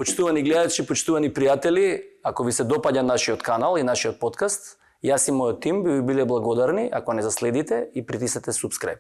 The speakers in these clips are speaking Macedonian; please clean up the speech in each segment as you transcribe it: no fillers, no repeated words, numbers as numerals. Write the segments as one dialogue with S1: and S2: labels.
S1: Почитувани гледачи, почитувани пријатели, ако ви се допаѓа нашиот канал и нашиот подкаст, јас и мојот тим би ви биле благодарни ако не заследите и притиснете subscribe.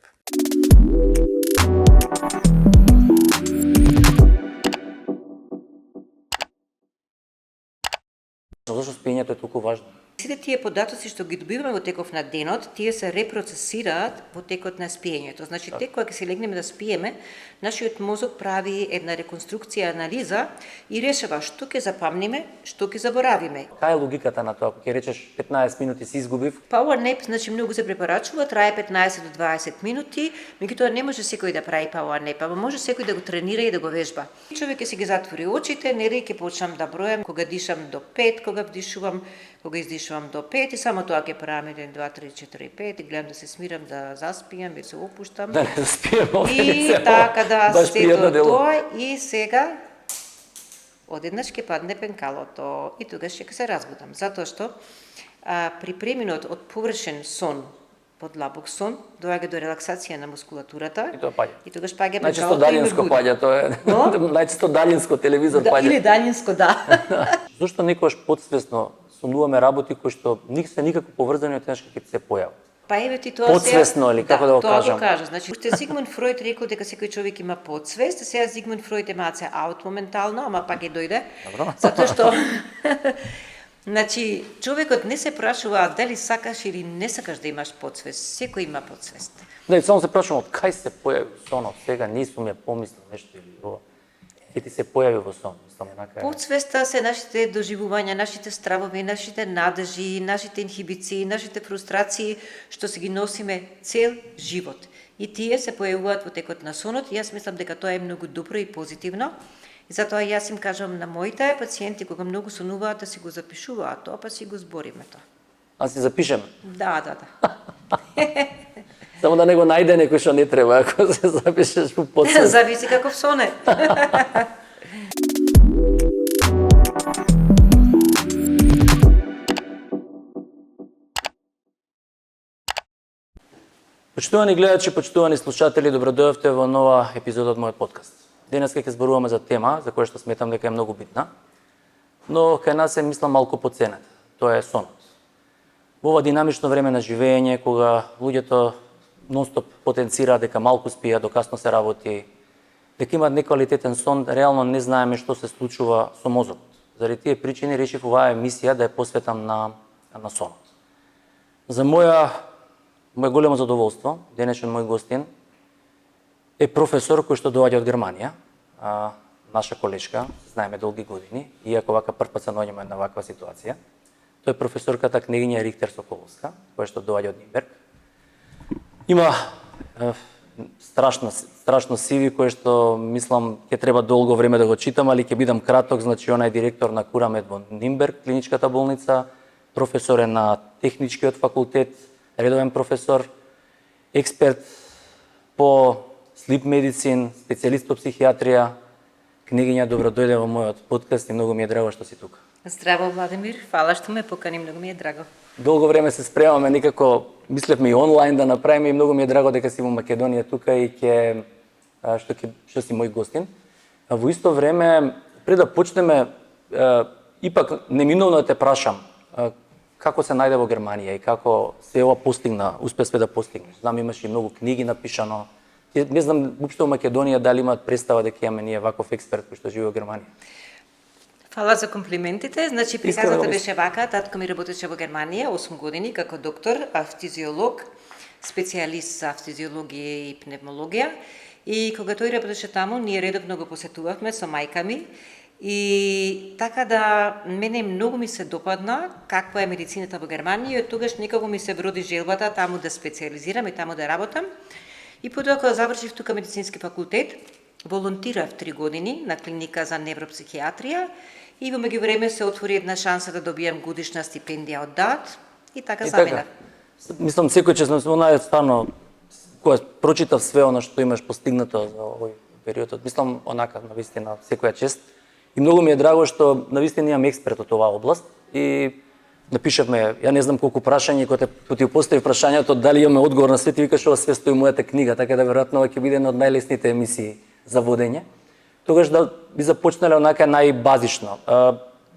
S1: Зашто спиењето е толку важно?
S2: Сите тие податоци што ги добиваме во теков на денот, тие се репроцесираат во текот на спиењето. Значи, тек кога ќе се легнеме да спиеме, нашиот мозок прави една реконструкција, анализа и решава што ќе запамниме, што ќе заборавиме.
S1: Кај е логиката на тоа? Ако ќе речеш 15 минути си изгубив?
S2: Power nap, значи многу се препорачува, трае 15 до 20 минути, меѓутоа не може секој да прави power nap, ама може секој да го тренира и да го вежба. Човек ќе си ги затвори очите, нели ќе почнам да бројам кога дишам до 5, кога вдишувам, кога издишувам до 5 и само тоа ќе правам 1, 2, 3, 4, 5 и гледам да се смирам, да заспиам и се опуштам.
S1: Да не заспием.
S2: И така да сето тоа и сега одеднаш ќе падне пенкалото и тогаш ќе се разбудам. Затоа што при преминот од површен сон под длабок сон доаѓа до релаксација на мускулатурата
S1: и тоа паѓа.
S2: И тогаш паѓа пенкалото.
S1: Најчесто далинско паѓа, тоа е. Најчесто далинско телевизор паѓа.
S2: Или далинско, да.
S1: Зошто некогаш подсвесно сонуваме работи кои што се никако поврзани од тешко ќе се појават?
S2: Па еве ти тоа
S1: подсвесно или како да го кажам?
S2: Тоа го кажа. Значи, уште Зигмунд Фройд рекол дека секој човек има подсвест, а сега Зигмунд Фройд е малце аут моментално, ама пак ќе дојде.
S1: Добро.
S2: Затоа што значи, човекот не се прашува дали сакаш или не сакаш да имаш подсвест. Секој има подсвест.
S1: Да, и само се прашувам од кај се појави сонот. Сега нисум ја помислил нешто или ова. Ќе ти се појави во сон.
S2: Подсвеста се нашите доживувања, нашите стравови, нашите надежи, нашите инхибиции, нашите фрустрации, што се ги носиме цел живот. И тие се појавуваат во текот на сонот и јас мислам дека тоа е многу добро и позитивно. И затоа јас им кажам на моите пациенти кога многу сонуваат да си го запишуваат тоа, па си го збориме тоа.
S1: А си запишеме?
S2: Да.
S1: Само да не го најде некој што не треба, ако се запишеш по подсвест.
S2: Зависи каков сон е.
S1: Почитувани гледачи, почитувани слушатели, добродојавте во нова епизода од мојот подкаст. Денес ќе зборуваме за тема за која што сметам дека е многу битна, но кај нас е мислам малку потценета. Тоа е сонот. Во ова динамично време на живење, кога луѓето нонстоп потенцираат дека малку спијат, до касно се работи, дека имаат неквалитетен сон, реално не знаеме што се случува со мозокот. Заради тие причини решив оваа емисија да ја посветам на сонот. За моје големо задоволство, денешен мој гостин е професор кој што доаѓа од Германија, наша колешка, знаеме долги години, иако вака прв пат се наоѓаме на ваква ситуација. Тој е професорката кнегиња Рихтер Соколовска, која што доаѓа од Нимберг. Има страшно CV кој што мислам ќе треба долго време да го читам, али ќе бидам краток. Значи она е директор на Курамед во Нимберг, клиничката болница, професор е на техничкиот факултет, редовен професор, експерт по sleep medicine, специјалист по психијатрија. Кнегиња, добро дојде во мојот подкаст и многу ми е драго што си тука.
S2: Здраво, Владимир, фала што ме покани, многу ми е драго.
S1: Долго време се спремаме, некако мислевме и онлайн да направиме и многу ми е драго дека си во Македонија тука и што си мој гостин. А во исто време, пред да почнеме, ипак неминовно те прашам, како се најде во Германија и како се ова постигна, успе да постигнеш? Знам, имаш и многу книги напишано. Не знам, уопшто во Македонија дали имаат представа дека имаме ние ваков експерт кој што живее во Германија.
S2: Фала за комплиментите. Значи, приказата беше вака, татко ми работеше во Германија 8 години како доктор, фтизиолог, специјалист за фтизиологија и пневмологија. И кога тој работеше таму, ние редовно го посетувавме со мајка ми. И така да мене многу ми се допадна каква е медицината во Германија и тогаш некако ми се вроди желбата таму да специјализирам и таму да работам. И потоа кога завршив тука медицински факултет, волонтирав 3 години на клиника за невропсихијатрија и во меѓувреме се отвори една шанса да добијам годишна стипендија од ДААТ и така заминав.
S1: Мислам секој че она е стварно кога прочитав све она што имаш постигнато за овој период, мислам онака навистина секоја чест. И многу ми е драго што навистина имам експерт од оваа област и напишавме, ја не знам колку прашања, кога ти постави прашањето дали имаме одговор на све, ти викаш ова све стои мојата книга, така да веројатно ова ќе биде една од најлесните емисии за водење. Тогаш да би започнале онака најбазично.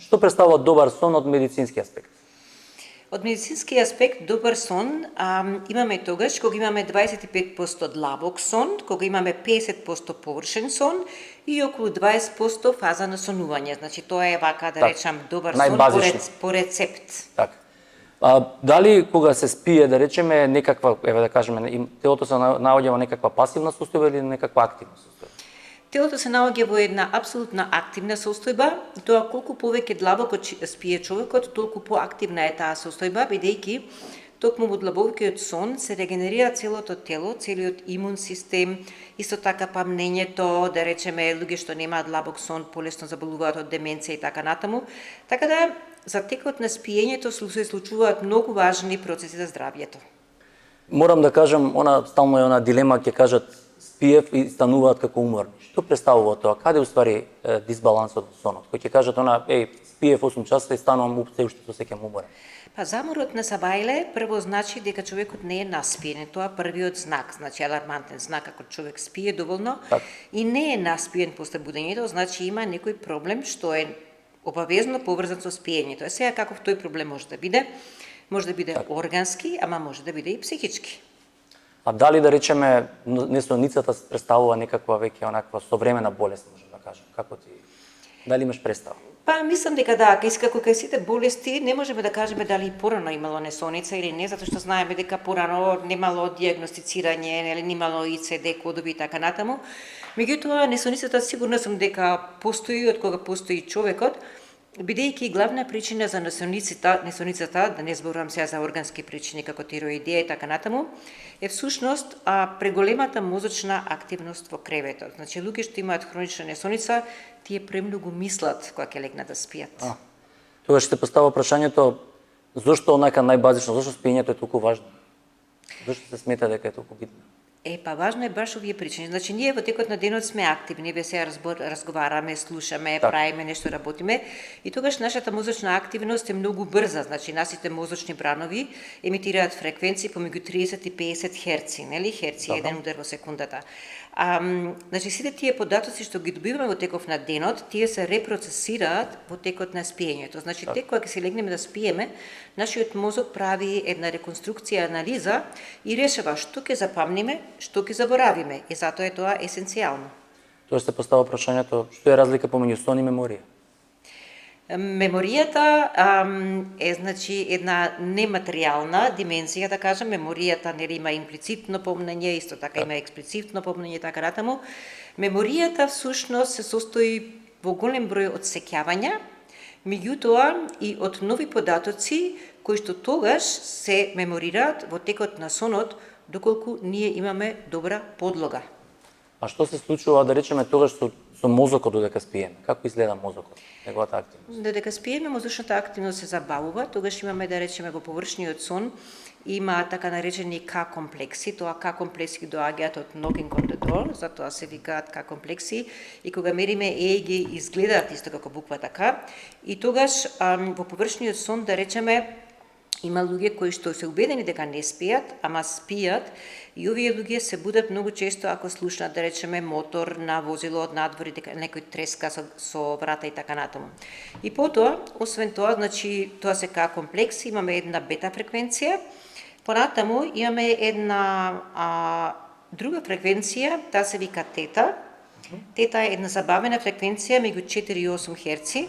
S1: Што представува добар сон од медицински аспект?
S2: Од медицински аспект, добар сон имаме тогаш кога имаме 25% длабок сон, кога имаме 50% површен сон и околу 20% фаза на сонување. Значи тоа е вака да речам добар сон по рецепт.
S1: Така. Дали кога се спие, да речеме, некаква, еве да кажеме, телото се наоѓа во некаква пасивна состојба или некаква активна состојба?
S2: Телото се наоѓа во една апсолутна активна состојба, тоа колку повеќе длабоко спие човекот, толку поактивна е таа состојба, бидејќи токму во длабокиот сон се регенерира целото тело, целиот имун систем, исто така памнењето, да речеме, луѓе што немаат длабок сон полесно заболуваат од деменција и така натаму. Така да, за текот на спиењето се случуваат многу важни процеси за здравјето.
S1: Морам да кажам, стално е она дилема, ќе кажат спиев и стануваат како уморни. Што представува тоа? Каде уствари дисбалансот во сонот? Кој ќе кажат спиев 8 часа и станувам се уште се сеќам уморен.
S2: Па заморот на Сабајле прво значи дека човекот не е наспиен, тоа првиот знак, значи алармантен знак ако човек спие доволно и не е наспиен после будењето, значи има некој проблем што е обавезно поврзан со спиењето. Сега каков тој проблем може да биде? Може да биде органски, ама може да биде и психички.
S1: А дали да речеме несоницата представува некаква веќе онаква современа болест, може да кажем? Како ти? Дали имаш представа?
S2: Па мислам дека да, како кај сите болести не можеме да кажеме дали порано имало несоница или не, затоа што знаеме дека порано немало дијагностицирање, нели немало ИЦД кодови и така натаму. Меѓутоа несоницата сигурна сум дека постои од кога постои човекот, бидејќи главна причина за несоницата, да не зборувам сега за органски причини како тироидија и така натаму, е всушност преголемата мозочна активност во креветот. Значи луѓе што имаат хронична несоница, тие премногу мислат кога ќе легнат да спијат.
S1: Тогаш ще поставя прашањето зошто онака најбазично, зошто спиењето е толку важно? Зошто се смета дека е толку битно?
S2: Па важно е баш овие причини. Значи ние во текот на денот сме активни, ве се разговараме, слушаме, правиме нешто, работиме и тогаш нашата мозочна активност е многу брза. Значи нашите мозочни бранови емитираат фреквенции помеѓу 30 и 50 херци, нели? Херци е еден удар во секундата. Значи сите тие податоци што ги добиваме во текот на денот, тие се репроцесираат во текот на спиењето. Значи кога ќе се легнеме да спиеме, нашиот мозок прави една реконструкција, анализа и решава што ќе запамниме, што ќе заборавиме, и затоа е тоа есенцијално.
S1: Тоа се поставува прашањето што е разлика помеѓу сон и меморија?
S2: Меморијата е значи една нематеријална димензија, да кажем. Меморијата нели има имплицитно помнење, исто така има експлицитно помнење, така натаму. Меморијата всушност се состои во голем број од сеќавања, меѓутоа и од нови податоци кои што тогаш се меморираат во текот на сонот, доколку ние имаме добра подлога.
S1: А што се случува, да речеме, тогаш со мозокот додека спиеме? Како изгледа мозокот, неговата активност?
S2: Додека спиеме, мозочната активност се забавува, тогаш имаме, да речеме, во површниот сон има така наречени К-комплекси. Тоа К-комплекси доаѓаат од knocking on the door, затоа се викаат К-комплекси, и кога мериме ЕЕГ изгледаат исто како буквата К, и тогаш во површниот сон, да речеме, има луѓе кои што се убедени дека не спијат, ама спијат, и овие луѓе се будат многу често ако слушнат, да речеме, мотор на возило од надвор, дека некој треска со врата и така натаму. И потоа, освен тоа, значи тоа се К-комплекс, имаме една бета фреквенција, понатаму имаме една друга фреквенција, таа се вика тета. Тета е една забавена фреквенција меѓу 4 и 8 херци.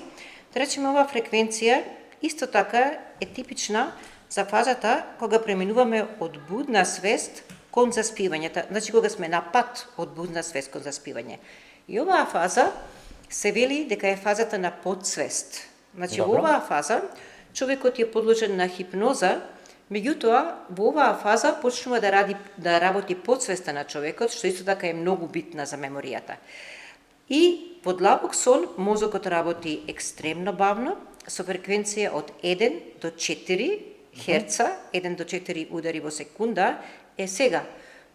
S2: Да речеме, оваа фреквенција исто така е типична за фазата кога преминуваме од будна свест кон заспивањето, значи кога сме на пат од будна свест кон заспивање. И оваа фаза се вели дека е фазата на подсвест. Значи во оваа фаза човекот е подложен на хипноза, меѓутоа во оваа фаза почнува да работи подсвеста на човекот, што исто така е многу битна за меморијата. И во длабок сон мозокот работи екстремно бавно, со фреквенција од 1 до 4 херца, 1 до 4 удари во секунда, е сега.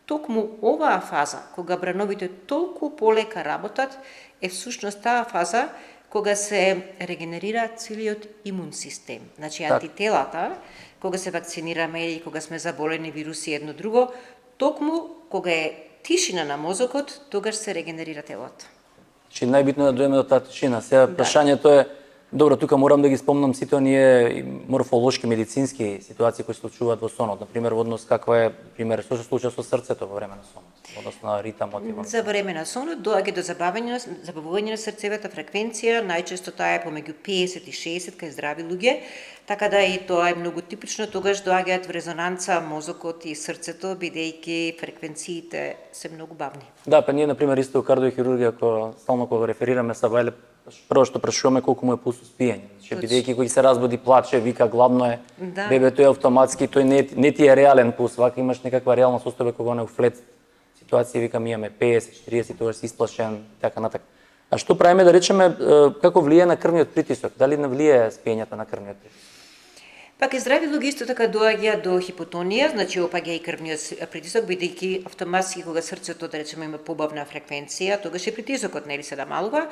S2: Токму оваа фаза, кога брановите толку полека работат, е всушност таа фаза кога се регенерира целиот имун систем. Значи антителата, кога се вакцинираме и кога сме заболени вируси едно друго, токму кога е тишина на мозокот, тогаш се регенерира телото.
S1: Значи најбитно е да дојдеме до таа тишина. Сега прашањето е, добро, тука морам да ги спомнам сите оние морфолошки, медицински ситуации кои се случуваат во сонот. Например, во однос каква е, пример, што се случува со срцето во време на сонот, односно на ритамот и
S2: За време на сонот доаѓа до забавување на срцевата фреквенција, најчесто таа е помеѓу 50 и 60 кај здрави луѓе, така да и тоа е многу типично, тогаш доаѓаат во резонанца мозокот и срцето, бидејќи фреквенциите се многу бавни.
S1: Да, па ние, например, исто у кардиохирургија, ако стално кога реферираме са Вајле, прво што прашуваме колку му е пулс спиење. Значи, бидејќи кој се разбуди, плаче, вика, гладно е, бебето е автоматски, тој не ти е реален пулс, вака имаш некаква реална состојба кога не флет ситуација, вика, ми имаме 50, 40, тогаш си исплашен, така натака. А што правиме, да речеме, како влијае на крвниот притисок? Дали не влијае спиењето на крвниот притисок?
S2: Пак и здрави луѓе исто така доаѓа до хипотонија, значи опаѓа и крвниот притисок, бидејќи автоматски кога срцето, да речеме, има побавна фреквенција, тогаш и притисокот нели се намалува.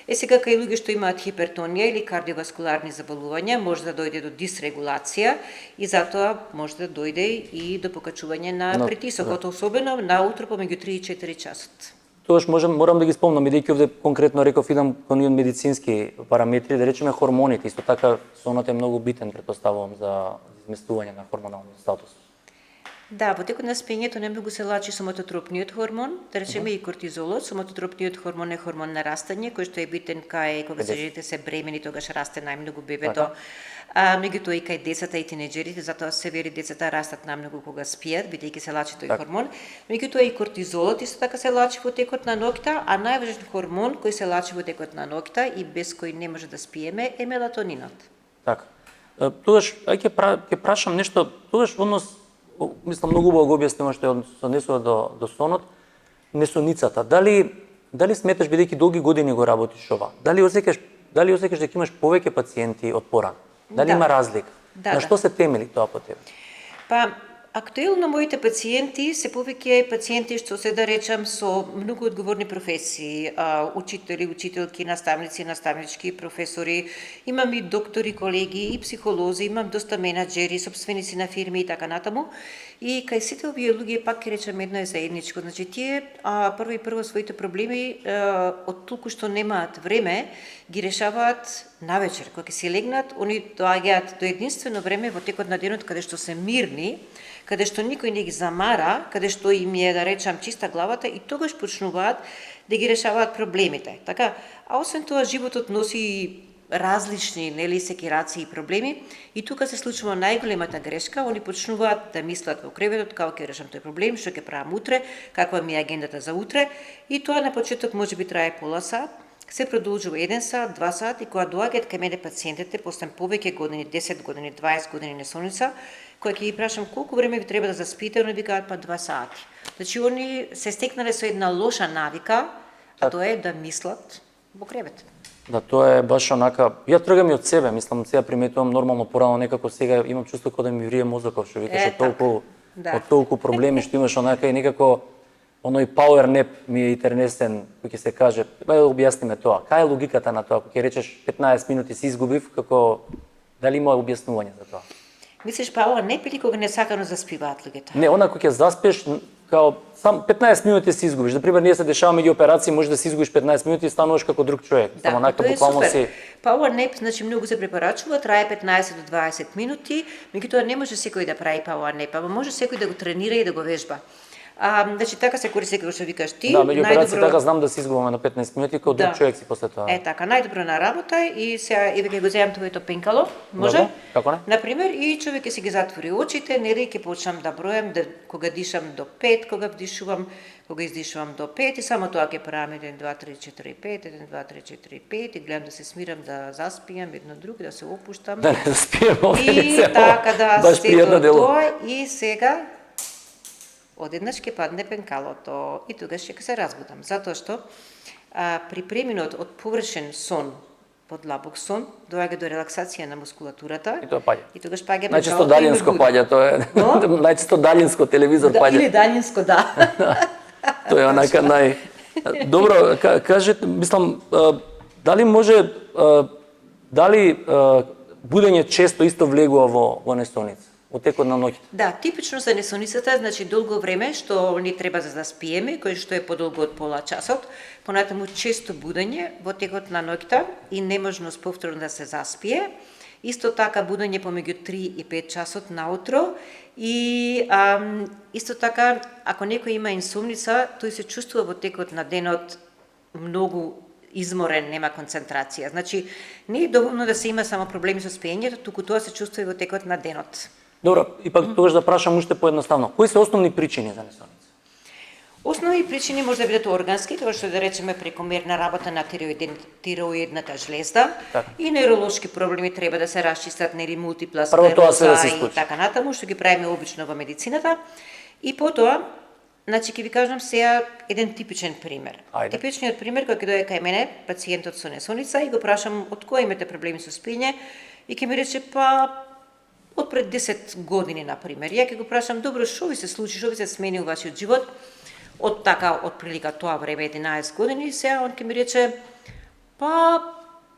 S2: Сега кај луѓе што имаат хипертонија или кардиоваскуларни заболувања, може да дојде до дисрегулација и затоа може да дојде и до покачување на притисокот, особено наутро помеѓу 3 и 4 часот.
S1: Тогаш морам да ги спомнам, бидејќи овде конкретно реков идам кон медицински параметри, да речеме хормоните, исто така сонот е многу битен, претпоставувам, за изместување на хормоналниот статус.
S2: Да, во текот на спиењето немногу се лачи соматотропниот хормон, да речеме и кортизолот. Соматотропниот хормон е хормон на растање, кој што е битен кај кога жените се бремени, тогаш расте најмногу бебето. Меѓутоа и кај децата и тинеџерите, затоа се вели децата растат најмногу кога спијат, бидејќи се лачи тој хормон. Меѓутоа и кортизолот исто така се лачи во текот на ноќта, а најважен хормон кој се лачи во текот на ноќта и без кој не може да спиеме е мелатонинот.
S1: Така. Тогаш ќе прашам нешто, тогаш однос, мислам многу убаво го објаснува што се однесува до сонот, несоницата. Дали сметаш, бидејќи долги години го работиш ова, дали осеќаш дека имаш повеќе пациенти од порано? Дали има разлика? На што се темели тоа по тебе?
S2: Па, актуелно моите пациенти се повеќе пациенти што се да речам со многу одговорни професии, учители, учителки, наставници, наставнички, професори, имам и доктори, колеги, и психолози, имам доста менаџери, сопственици на фирми и така натаму. И кај сите овие луѓе пак ќе речам едно е заедничко, значи тие прво своите проблеми од толку што немаат време ги решаваат навечер, кога ќе се легнат, они доаѓаат до единствено време во текот на денот каде што се мирни, каде што никој не ги замара, каде што им е, да речам, чиста главата и тогаш почнуваат да ги решаваат проблемите. Така, а освен тоа животот носи различни секираци и проблеми и тука се случува најголемата грешка, они почнуваат да мислат во креветот како ќе решам тој проблем, што ќе правам утре, каква ми е агендата за утре и тоа на почеток можеби трае пола сат, се продолжува 1 сат, 2 сат и кога доаѓаат кај мене пациентите после повеќе години, 10 години, 20 години несоница, кога ќе ги прашам колку време ви треба да заспите, они викаат па 2 сати. Значи они се стекнале со една лоша навика, а тоа е да мислат во кревет.
S1: Да, тоа е баш онака, ја тргам и од себе, мислам, сега приметувам нормално порано, некако сега имам чувство кога да ми врие мозокот, што викаш, од толку проблеми што имаш онака и некако оној power nap ми е интернесен, кој ќе се каже, да објасниме тоа. Кај е логиката на тоа? Кога ќе речеш 15 минути си изгубив, како дали има објаснување за тоа?
S2: Мислиш power nap или кога несакано заспиваат луѓето?
S1: Не, она кога ќе заспиш, као сам 15 минути си изгубиш. За пример, ние се дешаваме ги операции, може да си изгубиш 15 минути и стануваш како друг човек.
S2: Да,
S1: само онака буквално си.
S2: Power nap значи многу се препорачува, трае 15 до 20 минути, меѓутоа не може секој да прави power nap, ама може секој да го тренира и да го вежба. Значи така се користи како што викаш ти.
S1: Да, меѓу операции така знам да се изгубаме на 15 минути како друг човек си после тоа.
S2: Е така, најдобро на работа и сега еве ќе го земам твоето пенкало, може?
S1: Добро, како не?
S2: Например, и човек ќе си ги затвори очите, нели ќе почнам да бројам кога дишам до 5, кога вдишувам, кога издишувам до 5 и само тоа ќе правам 1 2 3 4 5, 1 2 3 4 5 и гледам да се смирам, да заспиам едно друго, да се опуштам.
S1: Да не заспием овде.
S2: И така да
S1: баш пријатно дело.
S2: Тоа и сега одеднаш ќе падне пенкалото и тогаш ќе се разбудам, затоа што при преминот од површен сон под длабок сон доаѓа до релаксација на мускулатурата
S1: и тоа паѓа.
S2: И тогаш паѓа пенкалото.
S1: Најчесто далинско паѓа, тоа е. Најчесто далинско телевизор паѓа.
S2: Или далинско, да.
S1: Тоа е онака нај. Добро, кажете, мислам, дали будење често исто влегува во несоница? во текот на ноќта.
S2: Да, типично за несоницата, значи долго време што ни треба за да спиеме, кој што е подолго од пола часот, понатаму често будење во текот на ноќта и неможност повторно да се заспие. Исто така будење помеѓу 3 и 5 часот наутро и исто така ако некој има инсомница, тој се чувствува во текот на денот многу изморен, нема концентрација. Значи, не е доволно да се има само проблеми со спиењето, туку тоа се чувствува и во текот на денот.
S1: Добро, ипак тогаш да прашам уште поедноставно. Кои се основни причини за несоница?
S2: Основни причини може да бидат органски, тоа што да речеме прекомерна работа на тироидната жлезда
S1: така.
S2: И невролошки проблеми треба да се расчистат, нели мултипла
S1: Прво тоа се да
S2: склероза
S1: се
S2: и
S1: случи.
S2: така натаму, што ги правиме обично во медицината. И потоа, значи ќе ви кажам сега еден типичен пример.
S1: Ајде.
S2: Типичниот пример кој ќе дојде кај мене, пациентот со несоница и го прашам од кој имате проблеми со спиење и ќе ми рече па од пред 10 години на пример. Ја ќе го прашам добро што ви се случи, што ви се смени во вашиот живот? Од така, од прилика тоа време 11 години, сега он ќе ми рече, па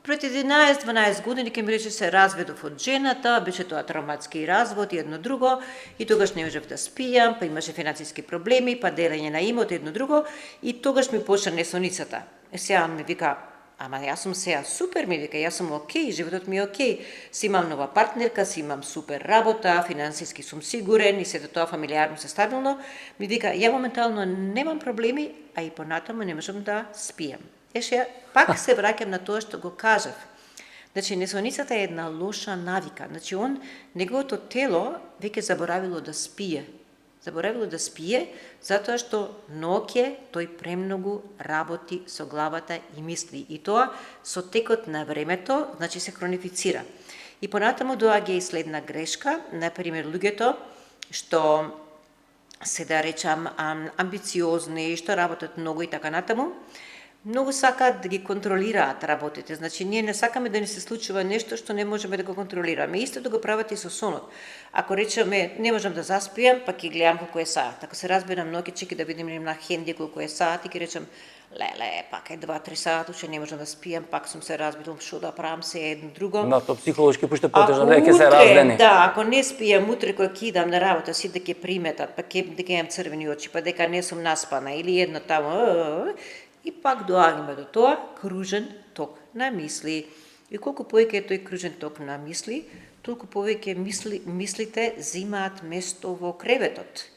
S2: пред 11-12 години ќе ми рече се разведов од жената, беше тоа травматски развод и едно друго, и тогаш не можев да спијам, па имаше финансиски проблеми, па делење на имот, едно друго, и тогаш ми почна несоницата. Сега ми вика, ама јас сум сега супер, ми вика, јас сум окей, животот ми е окей, си имам нова партнерка, си имам супер работа, финансиски сум сигурен и сето тоа фамилиарно се стабилно, ми вика, ја моментално немам проблеми, а и понатаму не можам да спијам. Еше, пак се враќам на тоа што го кажав. Значи, несоницата е една лоша навика. Значи, неговото тело веќе заборавило да спие. Заборавило да спие, затоа што ноќе тој премногу работи со главата и мисли. И тоа со текот на времето, значи се хронифицира. И понатаму доаѓа и следна грешка, например, луѓето што се да речам амбициозни, што работат многу и така натаму, многу сакаат да ги контролираат работите. Значи, ние не сакаме да ни се случува нешто што не можеме да го контролираме. Исто да го прават и со сонот. Ако речеме, не можам да заспијам, па ќе гледам колку е саат. Ако се разберам ноќе, чеки да видим на хенди колку е саат и ќе речем, леле, пак е 2-3 саат, уште не можам да спијам, пак сум се разбирал што да правам се едно друго.
S1: Да, тоа психолошки пуште потежно да ќе се раздени.
S2: Да, ако не спијам утре кога ќе идам на работа, си да ќе приметат, па дека имам црвени очи, па дека не сум наспана или едно таму, и пак доаѓаме до тоа кружен ток на мисли. И колку повеќе е тој кружен ток на мисли, толку повеќе мислите земаат место во креветот.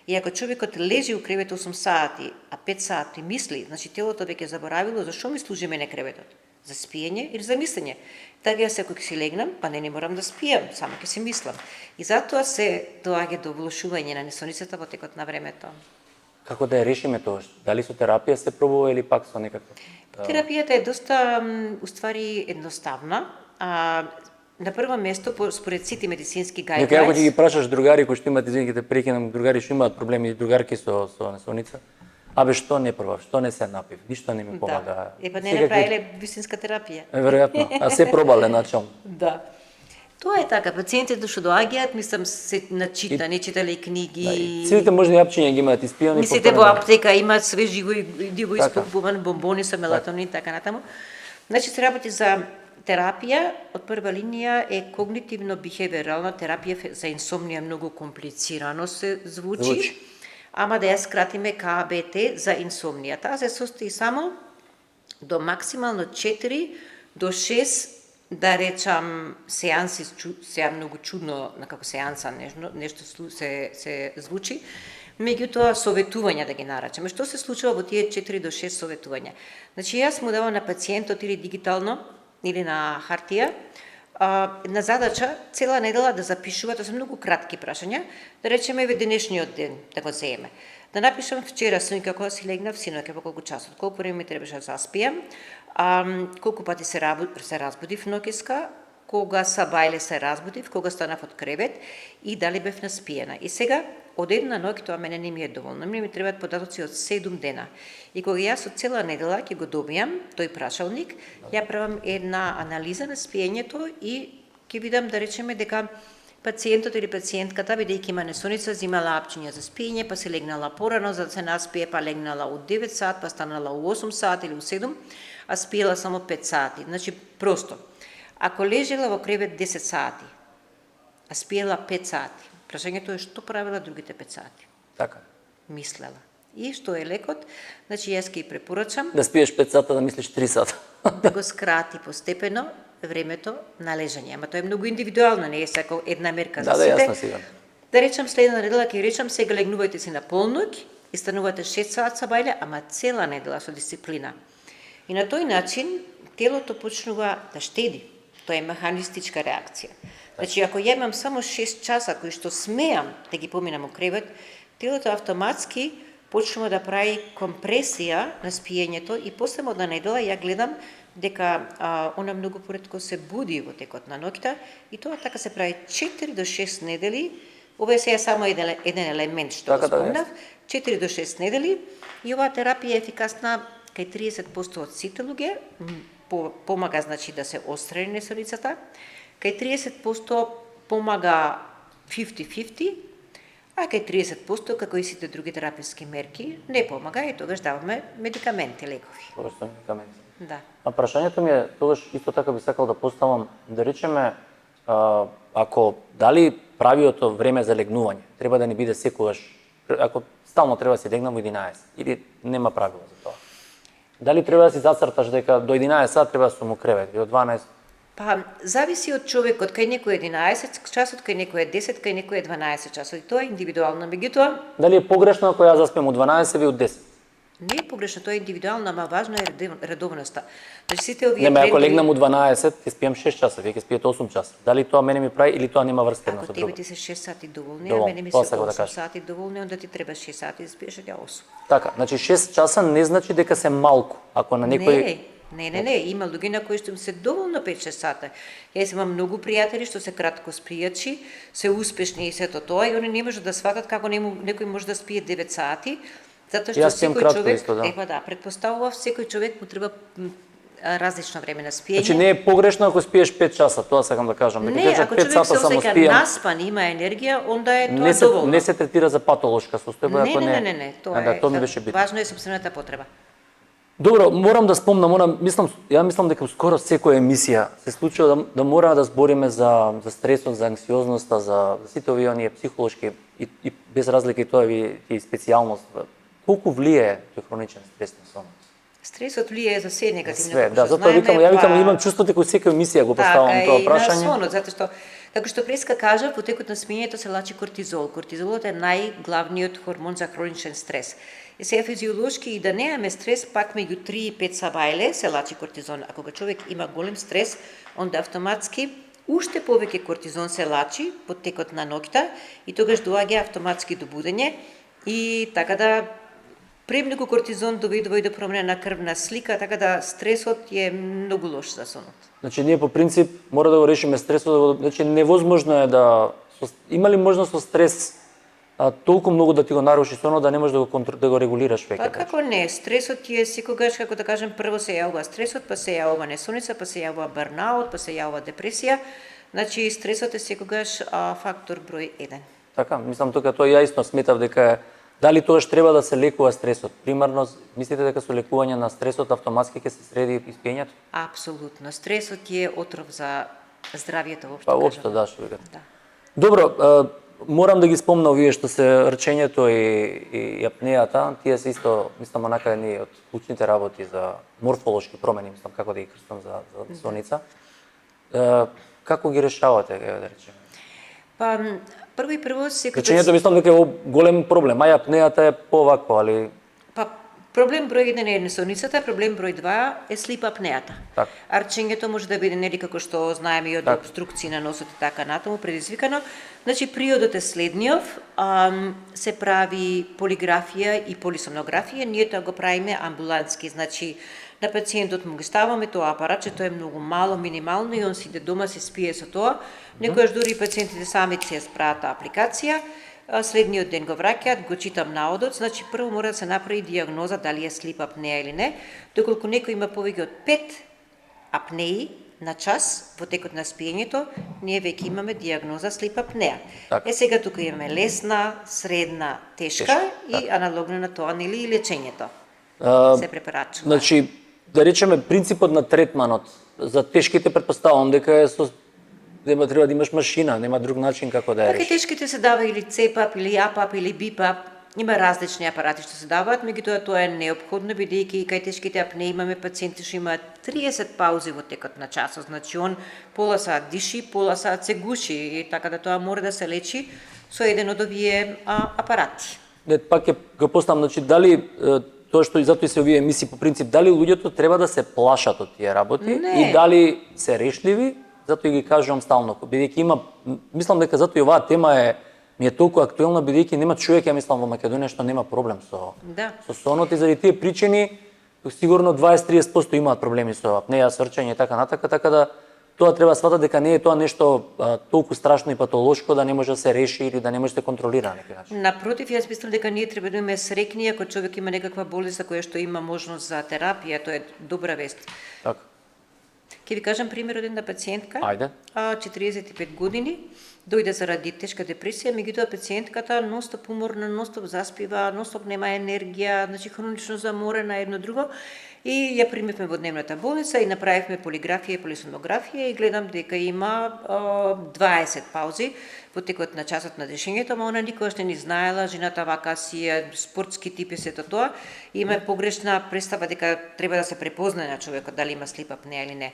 S2: И ако човекот лежи у кревет 8 сати, а 5 сати мисли, значи телото веќе заборавило зашо ми служи мене креветот? За спиење или за мислење? Така јас ако ќе си легнам, па не морам да спијам, само ќе си мислам. И затоа се доаѓа до влошување на несоницата во текот на времето.
S1: Како да ја решиме тоа? Дали со терапија се пробува или пак со некакво?
S2: Терапијата е доста, уствари, едноставна. На прво место, според сите медицински
S1: Дека ако
S2: гајдлайнс,
S1: ќе ги прашаш другари кои што имаат, извинете, прекинам, другари што имаат проблеми и другарки со несоница, абе што не пробав, што не се напив, ништо не ми помага.
S2: Да. Не направиле вистинска терапија.
S1: Веројатно, а се пробале начално.
S2: Да. Тоа е така, пациентите што доаѓаат, мислам се начитани, читале книги.
S1: Сите можни јапчиња ги имаат испијани.
S2: Мислите во аптека имаат све живо и диво
S1: Така.
S2: исполкуван бомбони со мелатонин и така натаму. Значи се работи за терапија, од прва линија е когнитивно-бихевиорална терапија за инсомнија, многу комплицирано се звучи. Ама да ја скратиме КБТ за инсомнија. Таа се состои само до максимално 4 до 6, да речам, сеанси, сега многу чудно на како сеанса нешто се звучи, меѓутоа советувања да ги наречеме. Што се случува во тие 4 до 6 советувања? Значи јас му давам на пациентот или дигитално или на хартија на задача цела недела да запишува, тоа се многу кратки прашања, да речеме денешниот ден да го земе. Да напишам вчера синоќа кога си легнав, синоќа во колку часот, колку време ми требаше да заспијам, колку пати се разбудив ноќеска, кога са бајле се разбудив, кога станав од кревет и дали бев наспиена. И сега, од една ноќ тоа мене не ми е доволно. Ми требаат податоци од 7 дена. И кога јас од цела недела ќе го добијам тој прашалник, ја правам една анализа на спиењето и ќе видам да речеме дека пациентот или пациентката, бидејќи има несоница, земала апчиња за спиење, па се легнала порано за да се наспие, па легнала у 9 сат, па станала у 8 сат или у 7, а спиела само 5 сати. Значи, просто, ако лежела во кревет 10 сати, а спиела 5 сати, Прашањето е што правила другите 5 сати.
S1: Така.
S2: Мислела. И што е лекот? Значи јас ќе препорачам
S1: Да спиеш 5 сата, да мислиш 3 сата.
S2: да го скрати постепено времето на лежање. Ама тоа е многу индивидуално, не е секој една мерка за
S1: Да,
S2: сите.
S1: јасно сигурно.
S2: Да речам следна недела ќе речам сега легнувајте си на полноќ и станувате 6 сат са бајле, ама цела недела со дисциплина. И на тој начин телото почнува да штеди. Тоа е механистичка реакција. Значи ако ја имам само 6 часа кои што смеам да ги поминам у кревет, телото автоматски почнува да прави компресија на спиењето и после одна недела ја гледам дека она многу поретко се буди во текот на ноќта и тоа така се прави 4 до 6 недели. Ова е сега само еден елемент што
S1: Така,
S2: го спомнав. 4 до 6 недели и оваа терапија е ефикасна кај 30% од сите луѓе, помага значи да се острани несолицата, кај 30% помага 50-50, а кај 30% како и сите други терапевски мерки не помага и тогаш даваме медикаменти, лекови.
S1: Тогаш се медикаменти.
S2: Да.
S1: А прашањето ми е, тогаш исто така би сакал да поставам, да речеме, ако дали правиото време за легнување треба да ни биде секогаш, ако стално треба да си легнам во 11 или нема правило за тоа. Дали треба да си зацрташ дека до 11 сат треба да сум у кревет или до 12?
S2: Па, зависи од човекот, кај некој е 11 часот, кај некој е 10, кај некој е 12 часот. И тоа е индивидуално, меѓутоа
S1: Дали е погрешно ако ја заспиам у 12 или у 10?
S2: не е погрешно, тоа е индивидуално, ама важно е редовноста. Значи сите овие
S1: Не, ако
S2: трендови-
S1: легнам у 12, ќе спиам 6 часа, вие ќе спиете 8 часа. Дали тоа мене ми прави или тоа нема врска едно
S2: Ако
S1: со
S2: тебе
S1: друго?
S2: ти се 6 сати доволни, а
S1: Доволно,
S2: мене ми се
S1: тоа сакам да
S2: 8
S1: кажам.
S2: сати доволни, онда ти треба 6 сати да спиеш, ја 8.
S1: Така, значи 6 часа не значи дека се малку. Ако на некој
S2: Не, има луѓе на кои што им се доволно 5-6 сата. Јас имам многу пријатели што се кратко спијачи, се успешни и сето тоа и они не можат да сватат како некој може да спие 9 сати, затоа што
S1: Јас спием
S2: секој
S1: кратко
S2: човек,
S1: исто, да.
S2: претпоставував секој човек му треба различно време на спиење.
S1: Значи не е погрешно ако спиеш 5 часа, тоа сакам да кажам. Дека
S2: Не,
S1: кажа
S2: ако
S1: 5
S2: човек се
S1: сата само
S2: осеќа
S1: спијам,
S2: наспан, има енергија, онда е тоа доволно.
S1: не се третира за патолошка состојба, ако
S2: Не, тоа
S1: Да,
S2: е.
S1: тоа ми беше битно.
S2: Важно е сопствената потреба.
S1: Добро, морам да спомнам, ја мислам дека скоро секоја емисија се случува да мора да збориме за стресот, за анксиозноста, за сите овие оние психолошки и без разлика и тоа и специјалност. Колку влијае тој хроничен стрес на сонот?
S2: Стресот влијае за се негативно.
S1: Све,
S2: како
S1: да,
S2: што
S1: затоа
S2: знаеме,
S1: ја викам,
S2: па-
S1: имам чувството дека секоја емисија го поставам тоа
S2: Така,
S1: прашање.
S2: и на сонот, затоа што, како што преска кажа, во текот на спиењето се лачи кортизол. Кортизолот е најглавниот хормон за хроничен стрес. И сега физиолошки и да немаме стрес, пак меѓу 3 и 5 сабајле се лачи кортизон. Ако човек има голем стрес, онда автоматски уште повеќе кортизон се лачи под текот на ноќта и тогаш доаѓа автоматски до будење и така да премногу кортизон доведува и до промена на крвна слика, така да стресот е многу лош за сонот.
S1: Значи ние по принцип мора да го решиме стресот, значи невозможно е има ли можност со стрес толку многу да ти го наруши сонот да не можеш да го регулираш веќе?
S2: Па како не, стресот ти е секогаш, како да кажем, прво се јавува стресот, па се јавува несоница, па се јавува барнаут, па се јавува депресија. Значи стресот е секогаш фактор број 1.
S1: Така, мислам тука тоа ја исто сметав дека дали тогаш треба да се лекува стресот? Примерно, мислите дека со лекување на стресот автоматски ќе се среди испиењето?
S2: Апсолутно. Стресот е отров за здравието воопшто.
S1: Па воопшто да, што викате.
S2: Да.
S1: Добро, морам да ги спомна овие што се рчењето и апнејата, тие се исто, мислам, онака едни од клучните работи за морфолошки промени, мислам како да ги крстам за соница. Како ги решавате, да речеме?
S2: Па прво секој
S1: Рчењето мислам дека е голем проблем, а апнејата е повакво, али
S2: Па, проблем број 1 е несоницата, проблем број 2 е слип апнејата.
S1: Така.
S2: Арчењето може да биде нели како што знаеме и од
S1: Така.
S2: обструкции на носот и така натаму предизвикано. Значи приодот е следниов, се прави полиграфија и полисонографија, ние тоа го правиме амбулантски, значи на пациентот му ги ставаме тоа апаратче, тоа е многу мало, минимално и он си иде дома се спие со тоа. Некојаш дури пациентите сами си ја справат таа апликација. Следниот ден го враќаат, го читам наодот, значи прво мора да се направи дијагноза дали е слип апнеја или не. Доколку некој има повеќе од 5 апнеи на час во текот на спиењето, ние веќе имаме дијагноза слип апнеја.
S1: Така.
S2: Сега тука имаме лесна, средна, тешка и аналогно на тоа нели и лечењето. Се препарачува.
S1: Значи, да речеме принципот на третманот за тешките претпоставувам дека е со треба да имаш машина, нема друг начин како да ја
S2: Така
S1: решиш.
S2: тешките се дава или CPAP, или APAP, или BIPAP. Има различни апарати што се даваат, меѓутоа тоа е неопходно, бидејќи кај тешките апнеи имаме пациенти што имаат 30 паузи во текот на часот. Значи он пола саат диши, пола саат се гуши, и така да тоа мора да се лечи со еден од овие апарати.
S1: Не, пак го поставам, значи дали тоа што и затоа се овие емисии по принцип, дали луѓето треба да се плашат од тие работи
S2: Не.
S1: и дали се решливи, затоа и ги кажувам стално, бидејќи има, мислам дека затоа и оваа тема ми е толку актуелна, бидејќи нема човек, ја мислам, во Македонија што нема проблем со сонот, и заради тие причини сигурно 20-30% имаат проблеми со апнеја, сврчање и така натака, така да тоа треба сватат дека не е тоа нешто толку страшно и патолошко да не може да се реши или да не може да се контролира на некој начин.
S2: Напротив, јас мислам дека ние треба да имаме среќни ако човек има некаква болест за која што има можност за терапија, тоа е добра вест.
S1: Така.
S2: Ќе ви кажам пример од една пациентка,
S1: Ајде.
S2: 45 години, дојде заради тешка депресија, меѓутоа пациентката ностоп уморна, ностоп заспива, ностоп нема енергија, значи хронично заморена едно друго. И ја примивме во дневната болница и направивме полиграфија и полисонографија и гледам дека има 20 паузи во текот на часот на дишењето, ама она никогаш не ни знаела, жената вака си е спортски тип и сето тоа. Има погрешна представа дека треба да се препознае на човекот дали има слип апнеја или не.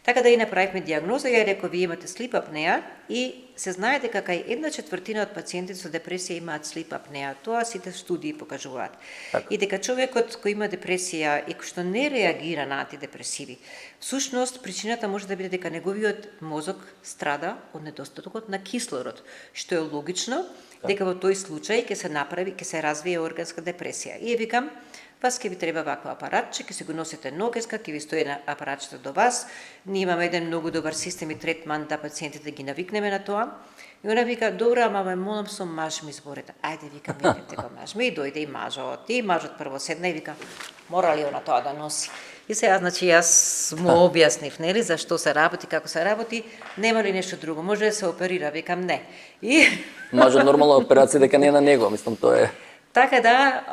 S2: Така да и направивме диагноза, ја реков, вие имате слип апнеја и се знае дека кај 1/4 од пациентите со депресија имаат слип апнеја. Тоа сите студии покажуваат.
S1: Така.
S2: И дека човекот кој има депресија и кој што не реагира на антидепресиви, всушност причината може да биде дека неговиот мозок страда од недостатокот на кислород, што е логично дека во тој случај ќе се развие органска депресија. И викам, вас ќе ви треба вакво апаратче, ќе се го носите ногеска, ќе ви стои на апаратчето до вас. Ние имаме еден многу добар систем и третман да пациентите ги навикнеме на тоа. И она вика, добро, ама ме молам со маж ми зборете. Ајде, вика, викате го маж ми. И дојде и мажот. И мажот прво седна и вика, мора ли она тоа да носи? И сега, значи, јас му објаснив, нели, за што се работи, како се работи, нема ли нешто друго, може да се оперира, викам не. И
S1: Мажот нормална операција дека не е на него, мислам тоа е.
S2: Така да,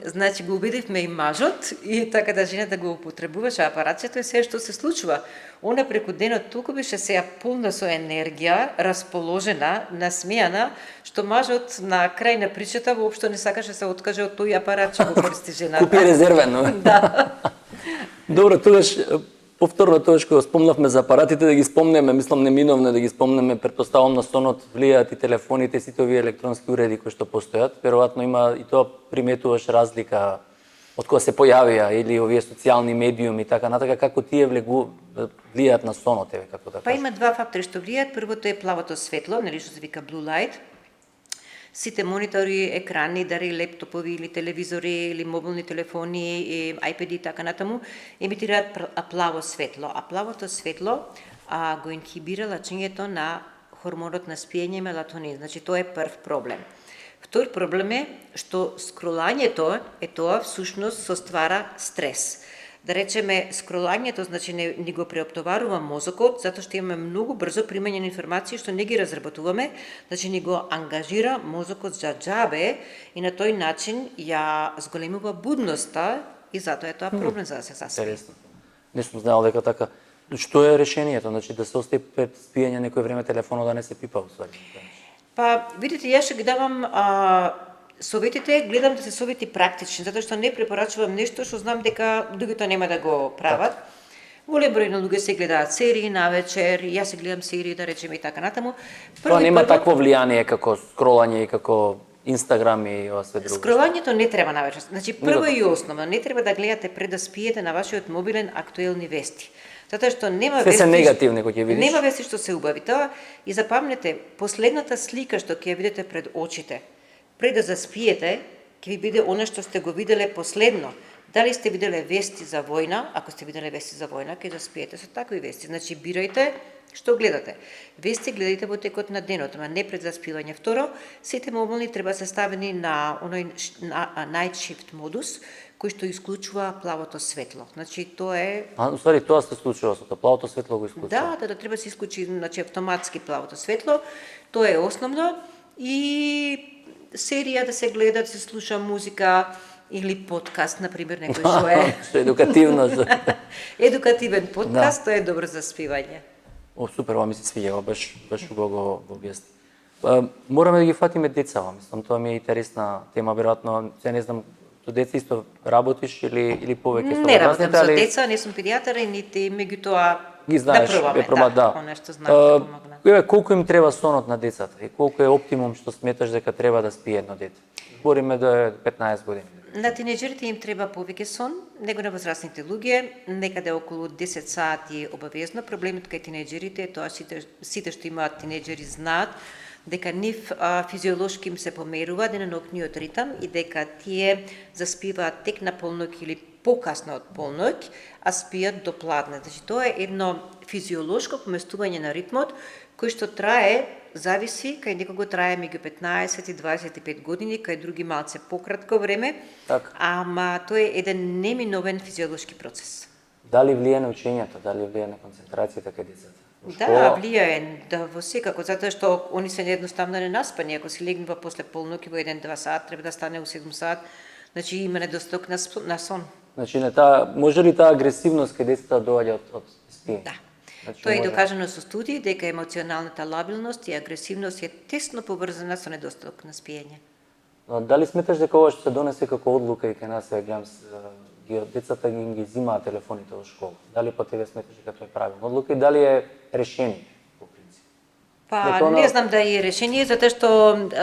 S2: значи го убедивме и мажот и така да жената го употребуваше апаратчето и се што се случува. Она преку денот толку беше сеја полна со енергија, расположена, насмејана, што мажот на крај на причата воопшто не сакаше се откаже од тој апарат што го користи жената.
S1: Купи резервено.
S2: Да.
S1: Добро, тогаш повторно тоа што спомнавме за апаратите, да ги спомнеме, мислам неминовно да ги спомнеме, претпоставам на сонот влијаат и телефоните, сите овие електронски уреди кои што постојат. Веројатно има и тоа приметуваш разлика од кога се појавија или овие социјални медиуми и така натака, како тие влијаат на сонот, еве како да кажам.
S2: Па има два фактори што влијаат. Првото е плавото светло, нели што се вика blue light. Сите монитори, екрани, дари лептопови или телевизори или мобилни телефони, и iPad и така натаму емитираат плаво светло, а плавото светло го инхибира лачењето на хормонот на спиење мелатонин. Значи тоа е прв проблем. Втор проблем е што скролањето е тоа всушност соствара стрес. Да речеме, скролањето, значи ни го преоптоварува мозокот, затоа што имаме многу брзо примање на информации што не ги разработуваме, значи ни го ангажира мозокот за џабе и на тој начин ја зголемува будноста и затоа е тоа проблем за да се заспие.
S1: Интересно. Не сум знаел дека така. Што е решението? Значи да се остави пред спиење некој време телефонот да не се пипа уствари.
S2: Па, видите, јас ќе ги давам советите, гледам да се совети практични, затоа што не препорачувам нешто што знам дека луѓето нема да го прават. Голем број на луѓе се гледаат серии навечер, јас се гледам серии, да речеме и така натаму.
S1: Тоа нема такво влијание како скролање и како Инстаграм и ова све друго.
S2: Скролањето не треба навечер. Значи, прво и основно, не треба да гледате пред да спиете на вашиот мобилен актуелни вести. Затоа што нема
S1: се
S2: вести.
S1: Се негативни кои ќе видиш.
S2: Нема вести што се убави. Тоа и запамнете, последната слика што ќе ја видите пред очите, пред да заспиете, ќе ви биде она што сте го виделе последно. Дали сте виделе вести за војна? Ако сте виделе вести за војна, ќе заспиете со такви вести. Значи, бирајте што гледате. Вести гледајте во текот на денот, ама не пред заспивање. Второ, сите мобилни треба се ставени на оној night shift модус, кој што исклучува плавото светло. Значи, тоа е...
S1: Уствари, тоа се случува со тоа, плавото светло го исклучува.
S2: Да, треба се исклучи, значи, автоматски плавото светло. Тоа е основно. И серија да се гледа, да се слуша музика или подкаст, например, некој што е...
S1: Што е едукативно.
S2: Едукативен подкаст, тоа е добро за спивање.
S1: Супер, ова ми се свиѓа, ова баш го објасни. Мораме да ги фатиме децава, мислам, тоа ми е интересна тема, веројатно, се не знам, со деца исто работиш или повеќе со
S2: Не работам
S1: возрастните,
S2: со
S1: али
S2: деца, не сум педијатар и нити меѓутоа
S1: ги знаеш,
S2: да пробаме,
S1: да.
S2: она што знам да помогна.
S1: Колку им треба сонот на децата и колку е оптимум што сметаш дека треба да спие едно дете? Збориме да е 15 години.
S2: На тинеџерите им треба повеќе сон, него на возрастните луѓе, некаде околу 10 сати обавезно. Проблемот кај тинеџерите е тоа сите што имаат тинеџери знаат дека нив физиолошки им се померува денонокниот ритам и дека тие заспиваат тек на полноќ или покасно од полноќ, а спијат до пладне. Значи тоа е едно физиолошко поместување на ритмот кој што трае, зависи, кај некого трае меѓу 15 и 25 години, кај други малце пократко време, ама тоа е еден неминовен физиолошки процес.
S1: Дали влијае на учењето, дали влијае на концентрацијата кај децата?
S2: Да, влијае, да, во секако, затоа што они се неедноставно ненаспани. Ако си легнува после полноќ во 1-2 сат, треба да стане во 7 сат, значи има недостаток на сон.
S1: Значи може ли таа агресивност кај децата доаѓа од спиење?
S2: Да.
S1: Значи,
S2: Тоа е докажано со студии дека емоционалната лабилност и агресивност е тесно поврзана со недостаток на спиење.
S1: Дали сметаш дека ова што се донесе како одлука и кај нас, гледам, децата ги зимаат телефоните во школа? Дали по тебе сметаш дека тоа е правилна одлука и дали е решение по принцип?
S2: Не знам да е решение, затоа што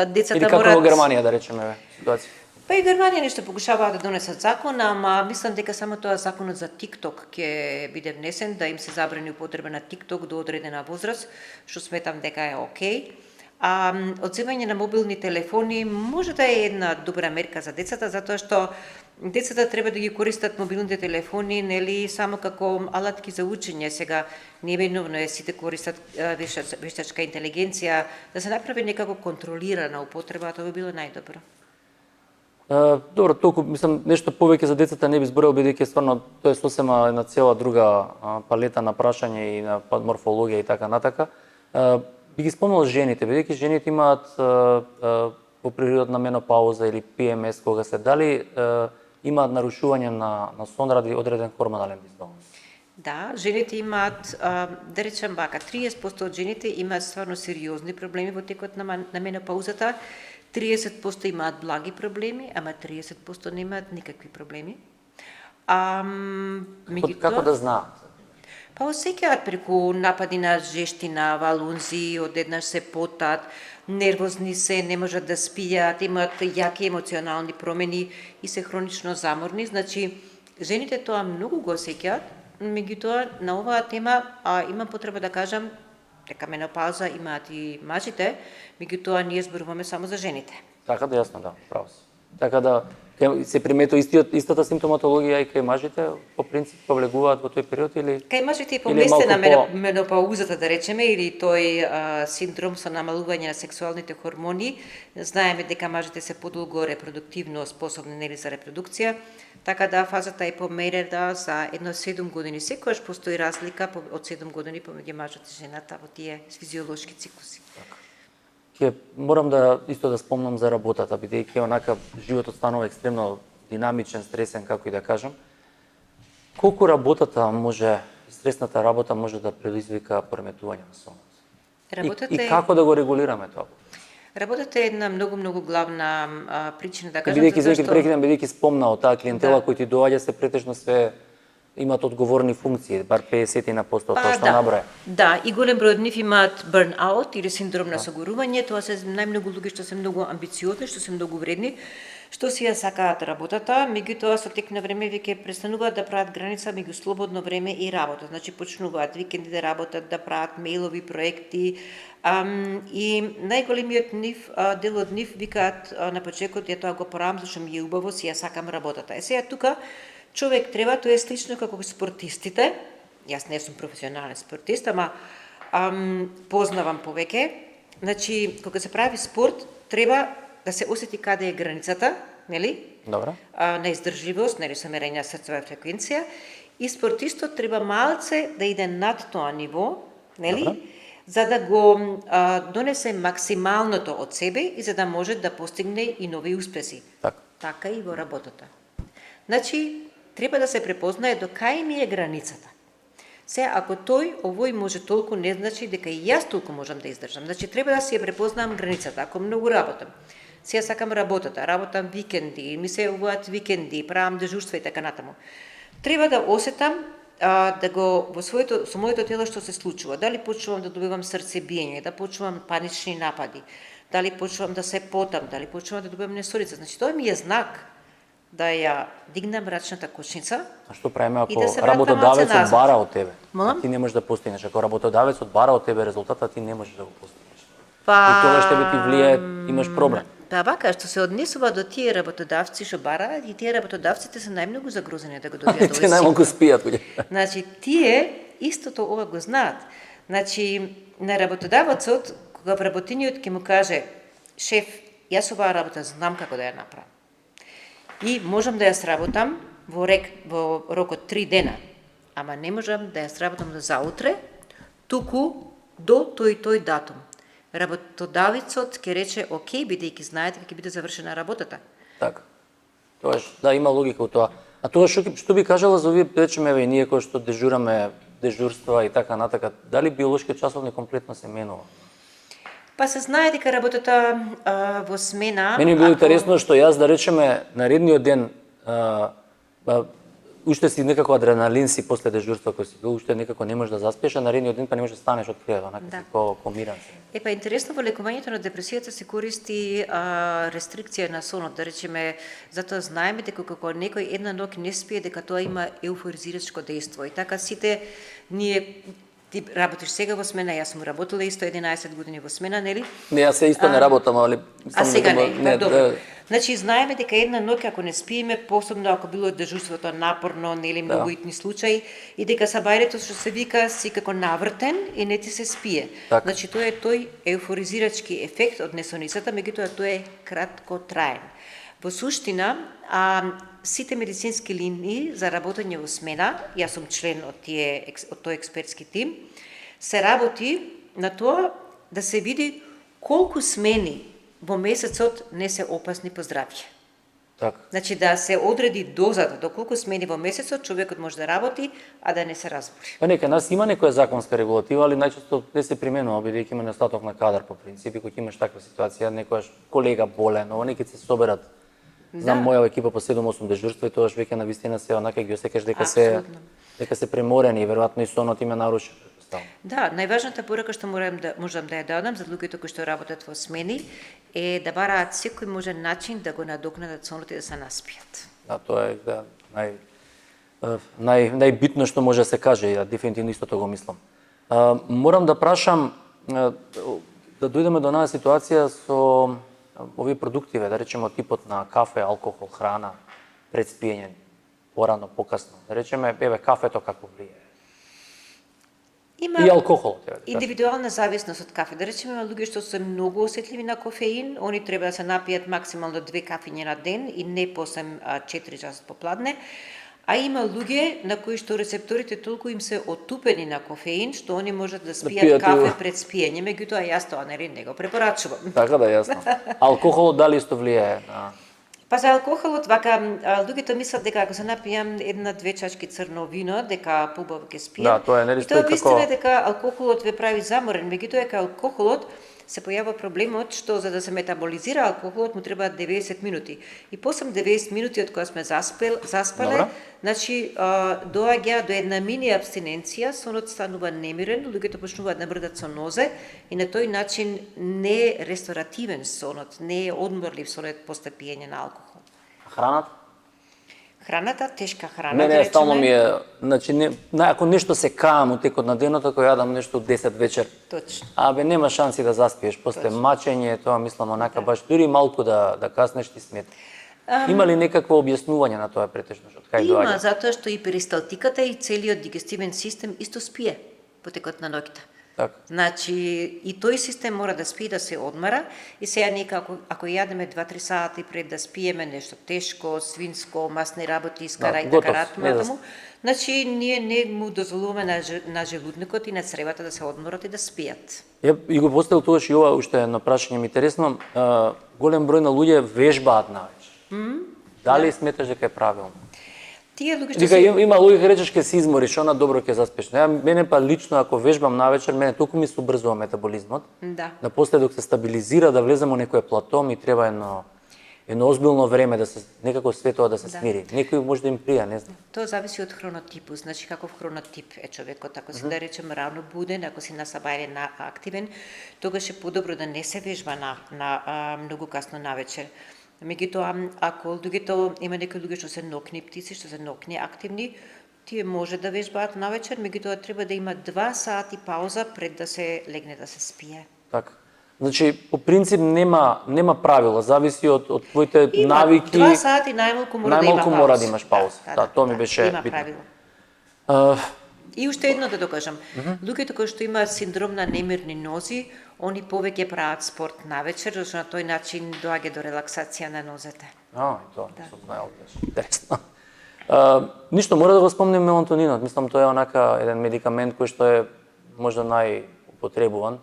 S2: децата
S1: или како
S2: морат...
S1: во Германија, да речеме, ситуација?
S2: Па и Германија нешто покушаваат да донесат закон, ама мислам дека само тоа законот за TikTok ќе биде внесен, да им се забрани употреба на TikTok до одредена возраст, што сметам дека е окей. А одземање на мобилни телефони може да е една добра мерка за децата, затоа што децата треба да ги користат мобилните телефони, нели, само како алатки за учење. Сега неминовно е сите користат вештачка интелигенција, да се направи некако контролирана употреба, тоа би било најдобро.
S1: Добро, толку, мислам, нешто повеќе за децата не би зборел, бидејќи стварно тоа е сосема една цела друга палета на прашање и на морфологија и така натака. Би ги спомнал жените, бидејќи жените имаат во природна менопауза или PMS кога се, дали имаат нарушување на сон ради одреден хормонален дисбаланс?
S2: Да, жените имаат, да речем бака, 30% од жените имаат стварно сериозни проблеми во текот на менопаузата, 30% имаат благи проблеми, ама 30% немаат никакви проблеми.
S1: Како да знаат?
S2: Па осеќаат преку напади на жештина, валунзи, одеднаш се потат, нервозни се, не можат да спијат, имаат јаки емоционални промени и се хронично заморни. Значи, жените тоа многу го осеќаат, меѓутоа на оваа тема имам потреба да кажам дека менопауза имаат и мажите, меѓутоа ние зборуваме само за жените.
S1: Така да, јасно, да, право се. Така да се приметува истата симптоматологија и кај мажите, по принцип повлегуваат во тој период или
S2: кај мажите е поместена менопаузата, да речеме, или тој синдром со намалување на сексуалните хормони. Знаеме дека мажите се подолго репродуктивно способни, нели, за репродукција, така да фазата е померена за едно 7 години. Секогаш постои разлика од 7 години помеѓу мажот и жената во тие физиолошки циклуси.
S1: Морам исто да спомнам за работата, бидејќи онака животот станува екстремно динамичен, стресен, како и да кажам. Колку работата може, стресната работа може да предизвика пореметување на сонот? И како да го регулираме тоа?
S2: Работата е една многу главна причина, да кажам,
S1: бидејќи спомнаа таа клиентела кој ти доаѓа се претежно све имаат одговорни функции, бар 50% тоа што наброја.
S2: Да, и голем број од нив имаат burnout или синдром на согорување, тоа се најмногу луѓе што се многу амбициозни, што се многу вредни, што си ја сакаат работата, меѓутоа со тек на време веќе престануваат да прават граница меѓу слободно време и работа. Значи почнуваат викенди да работат, да прават мејлови проекти, и најголемиот дел од нив викаат на почекот, ја тоа го правам зашто ми е убаво, си ја сакам работата. Сега тука човек треба, тоа е слично како спортистите, јас не сум професионален спортист, ама познавам повеќе. Значи, кога се прави спорт, треба да се осети каде е границата, нели?
S1: Добро.
S2: На издржливост, нели, со мерење на срцова фреквенција, и спортистот треба малце да иде над тоа ниво, нели? Добро. За да го донесе максималното од себе и за да може да постигне и нови успеси. Така и во работата. Значи, треба да се препознае до кај ми е границата. Се, ако тој овој може толку, не значи дека и јас толку можам да издржам. Значи, треба да си ја препознам границата. Ако многу работам, сега сакам работата, работам викенди, ми се увоат викенди, правам дежурства и така натаму. Треба да осетам да го во со моето тело што се случува. Дали почнувам да добивам срцебиење, да почнувам панични напади, дали почнувам да се потам, дали почнувам да добивам несолица. Значи, тоа ми е знак да ја дигнам рачната кочница.
S1: А што правиме ако
S2: да се вратам
S1: работодавецот
S2: назад.
S1: бара од тебе?
S2: Молам?
S1: А ти не можеш да постигнеш. Ако работодавецот бара од тебе резултата, ти не можеш да го постигнеш.
S2: Па...
S1: И тогаш тебе ти влие, имаш проблем.
S2: Па вака, што се однесува до тие работодавци што бараат, и тие работодавците се најмногу загрозени да го добијат овој
S1: Те најмалку спијат.
S2: Значи, тие истото ова го знаат. Значи, на работодавецот, кога вработениот ќе му каже, шеф, јас оваа работа знам како да ја направам. И можам да ја сработам во рок од 3 дена, ама не можам да ја сработам до заутре, туку до тој датум. Работодавецот ќе рече, окей, бидејќи знаете дека ќе биде завршена работата.
S1: Така. Тоаш, да, има логика во тоа. А тоа што би кажала за овие, речеме, еве, ние кои што дежураме, дежурства и така натака, дали биолошкиот часовник комплетно се менува?
S2: Па се знае дека работата во смена...
S1: Мене било интересно што јас, да речеме, наредниот ден, уште си некако адреналин си после дежурство кој си бил, уште некако не можеш да заспиеш, а наредниот ден па не можеш да станеш од креветот, онака си помиран се.
S2: Епа, интересно, во лекувањето на депресијата се користи рестрикција на сонот, да речеме, затоа знаеме дека кога некој една ноќ не спие, дека тоа има еуфоризирачко дејство. И така сите ние, ти работиш сега во смена, јас сум работила исто 11 години во смена, нели?
S1: Не, јас се исто не работам, али...
S2: А сега не, добро. Значи, знаеме дека една ноќ ако не спиеме, посебно ако било дежурството напорно, нели, многу итни случаи, и дека сабајрето што се вика си како навртен и не ти се спие.
S1: Так.
S2: Значи, тоа е тој еуфоризирачки ефект од несоницата, меѓутоа тоа е кратко траен. Во суштина, сите медицински линии за работење во смена, јас сум член од тој експертски тим, се работи на тоа да се види колку смени во месецот не се опасни по здравје.
S1: Така.
S2: Значи да се одреди дозата, до колку смени во месецот човекот може да работи, а да не се разбори.
S1: Па нека нас има некоја законска регулатива, али најчесто не се применува, бидејќи има недостаток на кадар по принцип, и кога имаш таква ситуација, некојаш колега болен, ова нека се соберат. Знам моја екипа по 7-8 дежурства и тоаш веќе на вистина се онака ги осекаш дека се преморени и веројатно и сонот им е нарушен.
S2: Да, најважната порака што можам да ја дадам за луѓето кои што работат во смени е да бараат секој можен начин да го надокнадат сонот и да се наспијат.
S1: Да, тоа е најбитно што може да се каже, ја дефинитивно истото го мислам. Морам да прашам, да дојдеме до онаа ситуација со овие продукти, да речеме од типот на кафе, алкохол, храна, пред спиење, порано, покасно. Да речеме, еве, кафето како влијае.
S2: Има
S1: и алкохол.
S2: Индивидуална зависност од кафе. Да речеме, има луѓе што се многу осетливи на кофеин, они треба да се напијат максимално 2 кафиња на ден и не после 4 часа попладне. А има луѓе на кои што рецепторите толку им се отупени на кофеин, што они можат да спијат кафе пред спиење, меѓутоа јас тоа не го препорачувам.
S1: Така да, јасно. Алкохолот дали исто влијае на...
S2: Па за алкохолот, вака, луѓето мислат дека ако се напијам 1-2 чашки црно вино, дека побаво ќе спијам.
S1: Да, тоа е нели
S2: тоа вистина е дека алкохолот ве прави заморен, меѓутоа дека алкохолот се појавува проблемот што за да се метаболизира алкохолот му требаат 90 минути. И после 90 минути од кога сме заспале, значи доаѓа до една мини абстиненција, сонот станува немирен, луѓето почнуваат да мрдат со нозе и на тој начин не е ресторативен сонот, не е одморлив сонот после пиење на алкохол.
S1: Храната?
S2: Храната, тешка храна,
S1: Не, стално ми е, значи, ако нешто се каам у текот на денот, ако јадам нешто 10 вечер,
S2: точно.
S1: Нема шанси да заспиеш, после мачење, тоа мислам онака баш, дури малку да каснеш ти смета. Има ли некакво објаснување на тоа претежно, од кај доаѓа?
S2: Има, затоа што и перисталтиката и целиот дигестивен систем исто спие по текот на ноќта.
S1: Так.
S2: Значи, и тој систем мора да спие, да се одмара, и сега нека ако јадеме 2-3 сати пред да спиеме нешто тешко, свинско, масни работи, скара и така натаму, значи ние не му дозволуваме на желудникот и на цревата да се одморат и да спијат.
S1: И го поставил тогаш и ова уште едно прашање ми интересно, голем број на луѓе вежбаат навеќе. Дали сметаш дека е правилно?
S2: Тие луѓе што
S1: Дека има луѓе ќе речеш ќе се измориш, она добро ќе заспиш. Мене па лично ако вежбам навечер, мене толку ми се убрзува метаболизмот.
S2: Да.
S1: Напоследок се стабилизира да влезем во некое плато, ми треба едно озбилно време да се некако светот да се смири. Некој може да им прија, не знам.
S2: Тоа зависи од хронотипот, значи каков хронотип е човекот. Ако си да речем рано буден, ако си насабајлен активен, тогаш е подобро да не се вежба на многу касно навечер. Меѓутоа, ако луѓето има некои луѓе што се нокни птици, што се нокни активни, тие може да вежбаат навечер, меѓутоа треба да има 2 сати пауза пред да се легне да се спие.
S1: Така. Значи, по принцип нема правила, зависи од твоите навики.
S2: 2 сати најмалку мора да има пауза.
S1: Мора да имаш пауза. Да, тоа ми беше
S2: има
S1: битно.
S2: правило. И уште едно да докажам. Луѓето кои што имаат синдром на немирни нози, они повеќе прават спорт навечер, зашто на тој начин доаѓа до релаксација на нозете.
S1: Тоа сум знаел, беше интересно. Ништо, мора да го спомним мелатонинот. Мислам, тоа е онака еден медикамент кој што е можда најупотребуван.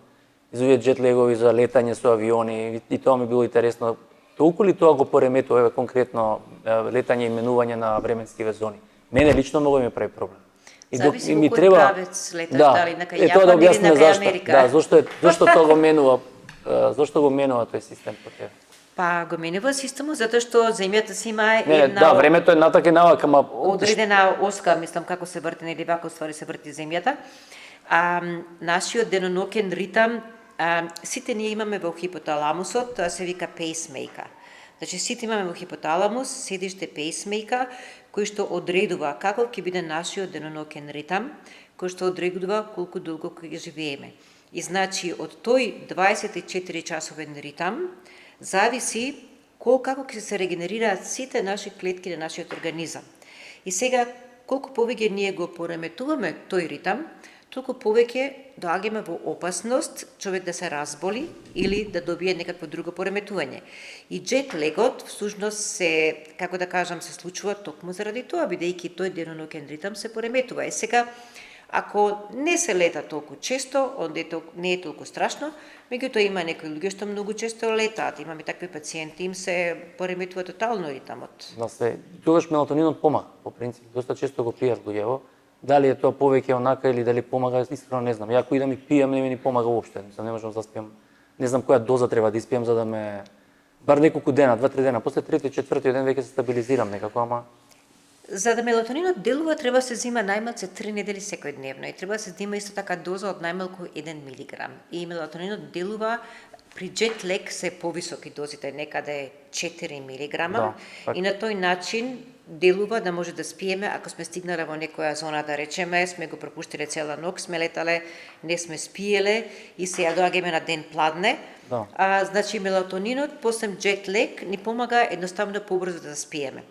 S1: И за овие джетлегови, за летање со авиони, и тоа ми било интересно. Толку ли тоа го пореметува конкретно летање и менување на временскиве зони? Мене лично многу ми прави проблем.
S2: Зависи кој правец леташ, дали на кај
S1: тоа да
S2: Јапон или на
S1: објасниме
S2: кај
S1: зашто.
S2: Америка.
S1: Да, зашто тоа го менува, зашто го менува тој систем по тебе?
S2: Па го менува системот затоа што земјата си има
S1: Не, да, времето е натака и навака, ама
S2: одредена оска, мислам како се врти, нели вака ствари се врти земјата. Нашиот деноноќен ритам, сите ние имаме во хипоталамусот, тоа се вика пейсмейкер. Значи сите имаме во хипоталамус седиште пейсмейкер кој што одредува каков ќе биде нашиот деноноќен ритам, кој што одредува колку долго ќе живееме. И значи од тој 24 часовен ритам зависи како ќе се регенерираат сите наши клетки на нашиот организам. И сега колку повеќе ние го пореметуваме тој ритам, толку повеќе доаѓаме во опасност човек да се разболи или да добие некакво друго пореметување. И джетлегот всушност се, како да кажам, се случува токму заради тоа, бидејќи тој деноноќен ритам се пореметува. И сега, ако не се лета толку често, онде не е толку страшно, меѓутоа има некои луѓе што многу често летаат, имаме такви пациенти, им се пореметува тотално ритамот.
S1: Да се, тогаш мелатонинот помага, по принцип. Доста често го пијат луѓево. Дали е тоа повеќе онака или дали помага, искрено не знам. Ја ако идам и пијам, не ми помага воопште. Не можам да заспиам. Не знам која доза треба да испијам за да ме бар неколку дена, 2-3 дена, после трети, четврти ден веќе се стабилизирам некако, ама
S2: за да мелатонинот делува треба се зема најмалку 3 недели секојдневно и треба се зема исто така доза од најмалку 1 милиграм. И мелатонинот делува при джетлег се повисоки дозите, некаде 4 милиграма, и на тој начин делува да може да спиеме ако сме стигнале во некоја зона, да речеме, сме го пропуштиле цела ног, сме летале, не сме спиеле и сега доаѓаме на ден пладне. Значи мелатонинот после джетлег ни помага едноставно побрзо да спиеме.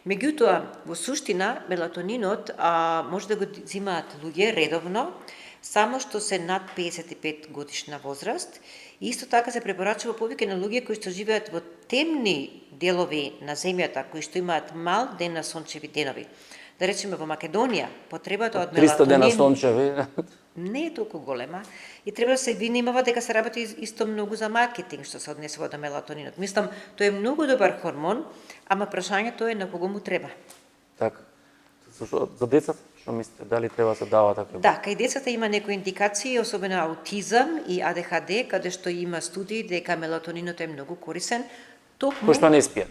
S2: Меѓутоа, во суштина, мелатонинот може да го земаат луѓе редовно, само што се над 55 годишна возраст. И исто така се препорачува повеќе на луѓе кои што живеат во темни делови на земјата, кои што имаат мал ден на сончеви денови. Да речеме во Македонија, потребата од мелатонин
S1: 300 дена сончеви
S2: не е толку голема и треба да се внимава дека се работи исто многу за маркетинг што се однесува до мелатонинот. Мислам, тој е многу добар хормон, ама прашањето е на кого му треба.
S1: Така. За децата, што мислите, дали треба да се дава така?
S2: Да, кај децата има некои индикации, особено аутизам и АДХД, каде што има студии дека мелатонинот е многу корисен.
S1: Кој што не спие,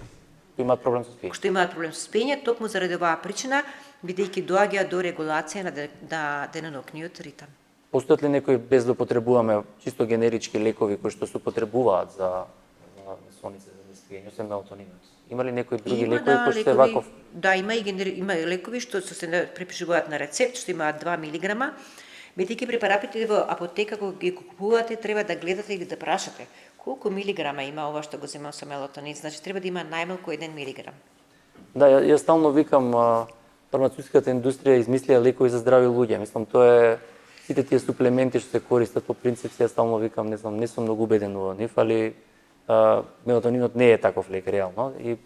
S1: кој имаат проблем со спиење.
S2: Што имаат проблем со спиење, токму заради оваа причина, бидејќи доаѓа до регулација на денонокниот ритам.
S1: Постојат ли некои, без да потребуваме чисто генерички лекови кои што се употребуваат за сонице, за неспиење, освен мелатонинот? Има ли некои други лекови кои што е ваков?
S2: Да, има и лекови што се препишуваат на рецепт, што имаат 2 милиграма. Бидејќи препаратите во апотека кога ги купувате, треба да гледате или да прашате колку милиграма има ова што го земам со мелатонин, значи треба да има најмалку 1 милиграм.
S1: Да, ја стално викам, фармацевтската индустрија измислија лекови за здрави луѓе. Мислам, тоа е сите тие суплементи што се користат по принцип, се стално викам, не знам, не сум многу убеден во нив, али мелатонинот не е таков лек реално и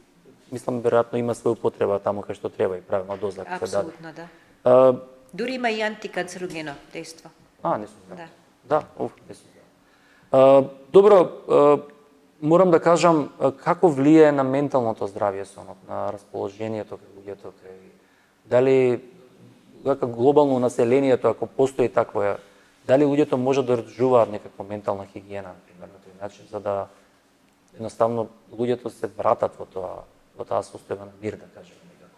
S1: мислам веројатно има своја употреба таму кај што треба и правилна доза ако се даде.
S2: Апсолутно, да. Дури има и антиканцерогено дејство.
S1: Не сум знал. Да, не сум знал. Добро, морам да кажам како влијае на менталното здравје сонот, на расположението кај луѓето, кај Дали како глобално населението, ако постои такво, дали луѓето можат да одржуваат некаква ментална хигиена, например, на тој начин, за да едноставно луѓето се вратат во таа состојба на мир, да кажеме некако.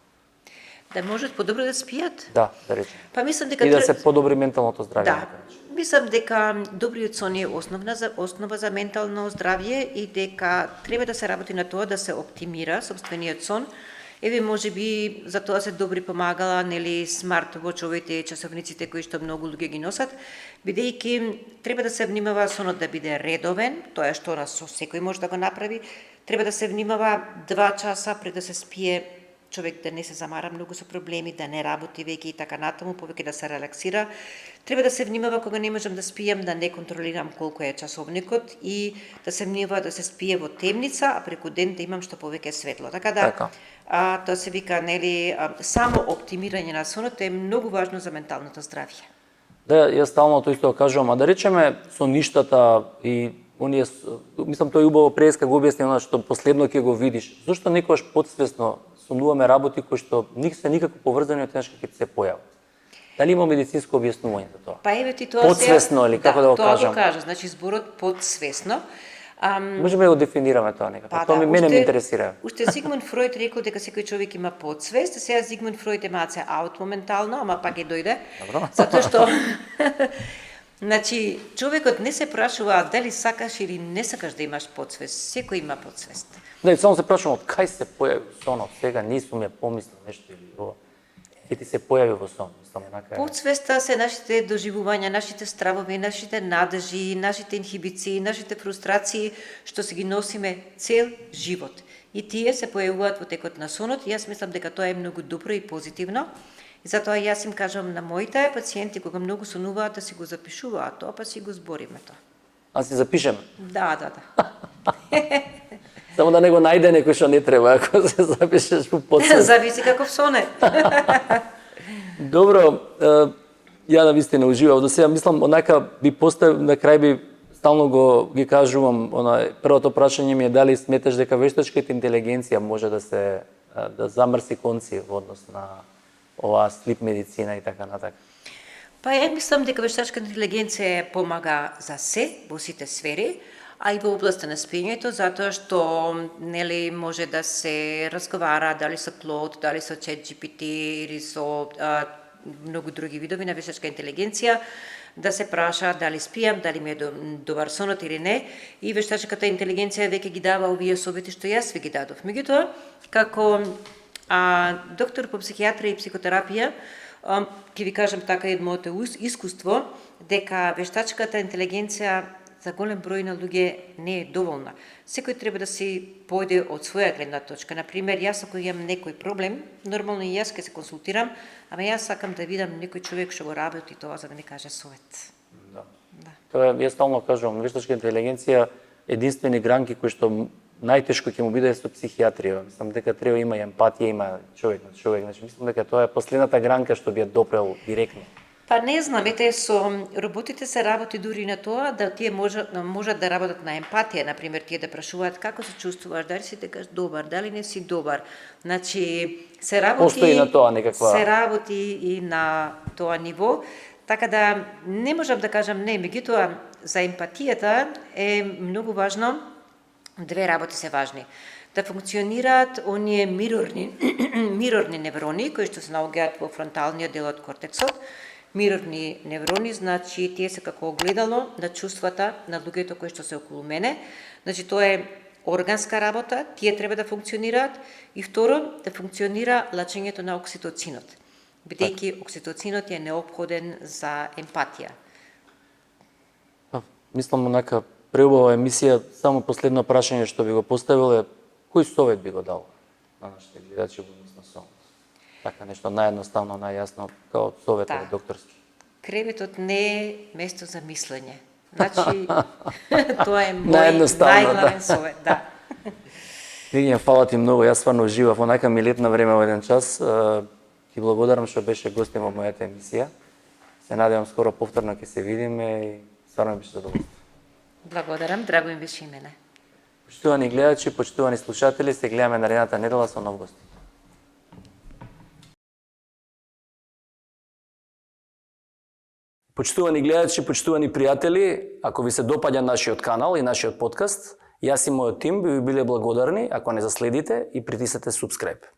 S2: Да можат подобро да спијат?
S1: Да, да речеме.
S2: Па мислам дека
S1: И да се подобри менталното здравје.
S2: Да. Мислам дека добриот сон е основа за ментално здравје и дека треба да се работи на тоа да се оптимира сопствениот сон. Еве можеби за тоа се добри помагала, нели, смарт-вочовите, часовниците кои што многу луѓе ги носат, бидејќи треба да се внимава сонот да биде редовен, тоа што секој може да го направи. Треба да се внимава 2 часа пред да се спие, човек да не се замара многу со проблеми, да не работи веќе и така натаму, повеќе да се релаксира. Треба да се внимава кога не можам да спијам, да не контролирам колку е часовникот и да се внимава да се спие во темница, а преку ден да имам што повеќе светло. Така да, тоа се вика, нели, само оптимирање на сонот е многу важно за менталното здравје.
S1: Да, јас стално тоа исто кажувам, а да речеме соништата и оние, мислам тоа е убаво преска го објасни она што последно ќе го видиш. Зошто некогаш подсвесно сонуваме работи кои што се никако поврзани од тенешка ќе се појават? Дали има медицинско објаснување за тоа?
S2: Па еве ти тоа
S1: подсвесно или како да го кажам?
S2: Тоа го кажа, значи зборот подсвесно.
S1: Можеме да го дефинираме тоа некако.
S2: Па,
S1: тоа мене ме интересира.
S2: Уште Зигмунд Фройд рекол дека секој човек има подсвест, а сега Зигмунд Фройд е малце аут моментално, ама пак ќе дојде.
S1: Добро.
S2: Затоа што значи човекот не се прашува дали сакаш или не сакаш да имаш подсвест. Секој има подсвест.
S1: Да, и само се прашувам од кај се појави сонот. Сега нисум ја помислил нешто или ова. Ќе ти се појави во сон, мислам онака.
S2: Подсвеста се нашите доживувања, нашите стравови, нашите надежи, нашите инхибиции, нашите фрустрации што се ги носиме цел живот. И тие се појавуваат во текот на сонот и јас мислам дека тоа е многу добро и позитивно. И затоа јас им кажам на моите пациенти кога многу сонуваат да си го запишуваат тоа, па си го збориме тоа.
S1: А си запишеме?
S2: Да.
S1: Само да не го најде некој што не треба, ако се запишеш по подсвест.
S2: Зависи каков сон е.
S1: Добро, ја да вистина уживав. До сега мислам онака би поставил на крај би стално ги кажувам, првото прашање ми е дали сметаш дека вештачката интелигенција може да замрси конци во однос на оваа слип медицина и така натака.
S2: Па ја мислам дека вештачката интелигенција помага за се во сите сфери, а и во областа на спиењето, затоа што нели може да се разговара дали со Клод, дали со ChatGPT или со многу други видови на вештачка интелигенција, да се праша дали спијам, дали ми е добар сонот или не, и вештачката интелигенција веќе ги дава овие совети што јас ви ги дадов. Меѓутоа, како доктор по психијатрија и психотерапија, ќе ви кажам така и моето искуство, дека вештачката интелигенција за голем број на луѓе не е доволна. Секој треба да си појде од своја гледна точка. Например, јас ако имам некој проблем, нормално и јас ќе се консултирам, ама јас сакам да видам некој човек што го работи тоа за да ми каже совет.
S1: Да. Тоа јас стално кажувам, вештачка интелигенција единствени гранки кои што најтешко ќе му биде со психијатрија. Мислам дека треба има и емпатија, има човек на човек. Значи мислам дека тоа е последната гранка што би ја допрел директно.
S2: Па не знам, со роботите се работи дури на тоа да тие можат да работат на емпатија, например, тие да прашуваат како се чувствуваш, дали си дека добар, дали не си добар. Значи се работи
S1: постои на тоа некаква.
S2: Се работи и на тоа ниво, така да не можам да кажам не, меѓутоа за емпатијата е многу важно, две работи се важни. Да функционираат оние мирорни неврони кои што се наоѓаат во фронталниот дел од кортексот. Мирорни неврони, значи тие се како огледало на чувствата на луѓето кои што се околу мене. Значи тоа е органска работа, тие треба да функционираат и второ да функционира лачењето на окситоцинот. Бидејќи окситоцинот е неопходен за емпатија.
S1: Мислам онака преубава емисија, само последно прашање што би го поставил е кој совет би го дал на нашите гледачи во однос на сонот? Така нешто наједноставно, најјасно, као советот докторски.
S2: Креветот не е место за мислење. Значи, тоа е мој најглавен совет, да.
S1: Лидија, фала ти многу, јас стварно уживав, онака ми летна време во еден час. Ти благодарам што беше гостин во мојата емисија. Се надевам скоро повторно ќе се видиме и стварно ми беше задоволство.
S2: Благодарам, драго им беше и мене.
S1: Почитувани гледачи, почитувани слушатели, се гледаме наредната недела со нов гост. Почитувани гледачи, почитувани пријатели, ако ви се допаѓа нашиот канал и нашиот подкаст, јас и мојот тим би ви биле благодарни ако не заследите и притиснете subscribe.